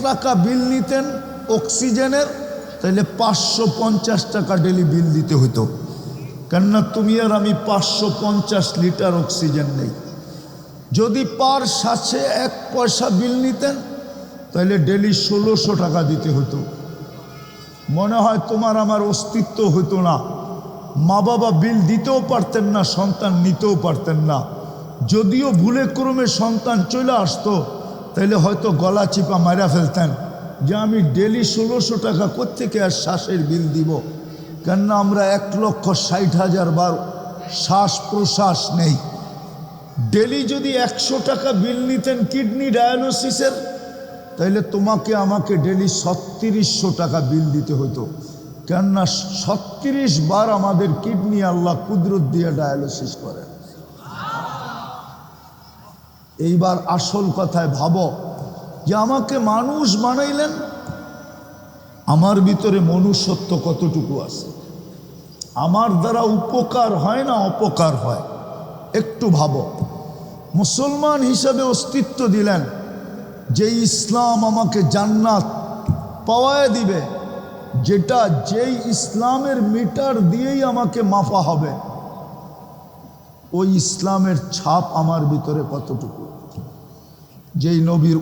টাকা বিল নিতেন অক্সিজেনের, তাহলে 550 টাকা ডেলি বিল দিতে হতো। কেননা তুমি আর আমি 550 লিটার অক্সিজেন নেই। যদি পার শ্বাসে 1 পয়সা বিল নিতেন, তাহলে ডেলি 1600 টাকা দিতে হতো। মনে হয় তোমার আমার অস্তিত্ব হতো না। মা বাবা বিল দিতেও পারতেন না, সন্তান নিতেও পারতেন না। যদিও ভুলে ক্রমে সন্তান চলে আসতো, তাহলে হয়তো গলা চিপা মারা ফেলতেন যে আমি ডেলি 1600 টাকা কোত্থেকে আর শ্বাসের বিল দিব। কেননা আমরা 1,60,000 বার শ্বাস প্রশ্বাস নেই। ডেলি যদি 100 টাকা বিল নিতেন কিডনি ডায়ালিসিসের, তাহলে তোমাকে আমাকে ডেলি 3600 টাকা বিল দিতে হতো। কেননা 36 বার আমাদের কিডনি আল্লাহ কুদরত দিয়ে ডায়ালিসিস করেন। এইবার আসল কথায় ভাবো যে আমাকে মানুষ বানাইলেন, আমার ভিতরে মনুষ্যত্ব কতটুকু আছে? আমার দ্বারা উপকার হয় না অপকার হয়? একটু ভাবো। মুসলমান হিসাবে অস্তিত্ব দিলেন, যে ইসলাম আমাকে জান্নাত পাওয়ায় দিবে, যেই ইসলামের মিটার দিয়েই আমাকে মাপা হবে, ওই ইসলামের ছাপ আমার ভিতরে কতটুকু? যেই নবীর